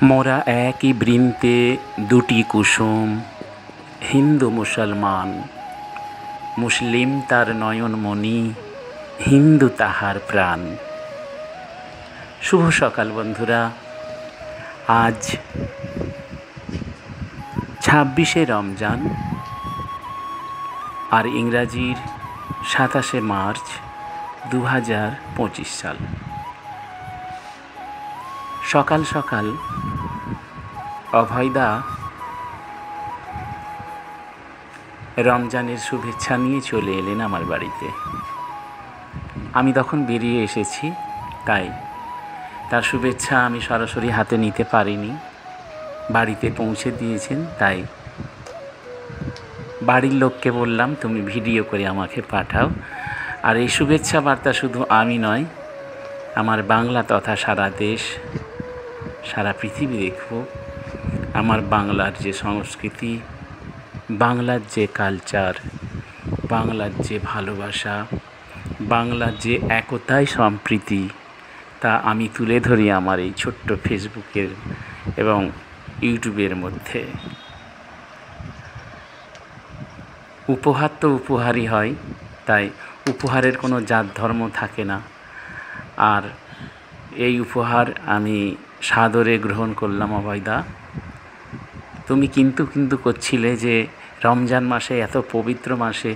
মোরা একই বৃন্তে দুটি কুসুম, হিন্দু মুসলমান। মুসলিম তার নয়নমণি, হিন্দু তাহার প্রাণ। শুভ সকাল বন্ধুরা। আজ 26শে রমজান আর ইংরাজির 27শে মার্চ 2025 সাল। সকাল সকাল অভয়দা রমজানের শুভেচ্ছা নিয়ে চলে এলেন আমার বাড়িতে। আমি তখন বেরিয়ে এসেছি, তাই তার শুভেচ্ছা আমি সরাসরি হাতে নিতে পারিনি। বাড়িতে পৌঁছে দিয়েছেন, তাই বাড়ির লোককে বললাম তুমি ভিডিও করে আমাকে পাঠাও। আর এই শুভেচ্ছা বার্তা শুধু আমি নয়, আমার বাংলা তথা সারা দেশ, সারা পৃথিবী দেখব আমার বাংলার যে সংস্কৃতি, বাংলার যে কালচার, বাংলার যে ভালোবাসা, বাংলার যে একতায় সম্প্রীতি, তা আমি তুলে ধরি আমার এই ছোট্ট ফেসবুকের এবং ইউটিউবের মধ্যে। উপহার তো উপহারই হয়, তাই উপহারের কোনো জাত ধর্ম থাকে না। আর এই উপহার আমি সাদরে গ্রহণ করলাম। অভয়দা, তুমি কিন্তু করছিলে যে রমজান মাসে, এত পবিত্র মাসে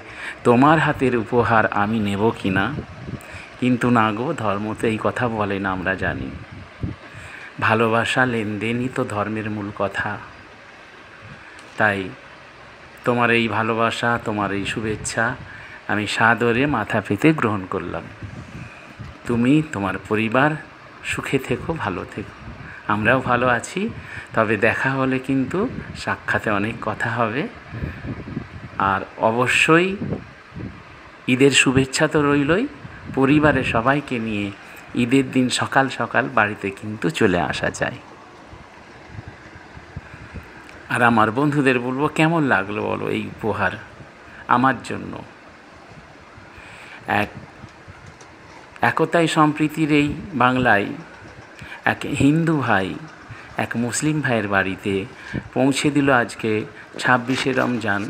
তোমার হাতের উপহার আমি নেব কি না, কিন্তু না গো, ধর্মতে এই কথা বলে না, আমরা জানি। ভালোবাসা লেনদেনই তো ধর্মের মূল কথা। তাই তোমার এই ভালোবাসা, তোমার এই শুভেচ্ছা আমি সাদরে মাথা পেতে গ্রহণ করলাম। তুমি, তোমার পরিবার সুখে থেকো, ভালো থেকো। আমরাও ভালো আছি। তবে দেখা হলে কিন্তু সাক্ষাতে অনেক কথা হবে। আর অবশ্যই ঈদের শুভেচ্ছা তো রইলই, পরিবারের সবাইকে নিয়ে ঈদের দিন সকাল সকাল বাড়িতে কিন্তু চলে আসা যায়। আর আমার বন্ধুদের বলবো, কেমন লাগলো বলো এই উপহার আমার জন্য। একতাই সম্প্রীতির এই বাংলায় এক হিন্দু ভাই এক মুসলিম ভাইয়ের বাড়িতে পৌঁছে দিল আজকে 26শে রমজান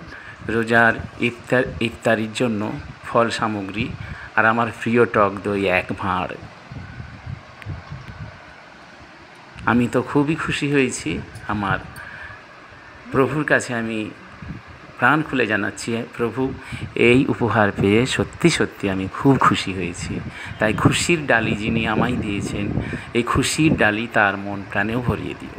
রোজার ইফতারির জন্য ফল সামগ্রী, আর আমার প্রিয় টক দই 1 ভাঁড়। আমি তো খুবই খুশি হয়েছি। আমার প্রভুর কাছে আমি প্রাণ খুলে জানাচ্ছি, প্রভু, এই উপহার পেয়ে সত্যি সত্যি আমি খুব খুশি হয়েছি। তাই খুশির ডালি যিনি আমায় দিয়েছেন, এই খুশির ডালি তার মন প্রাণেও ভরিয়ে দিও।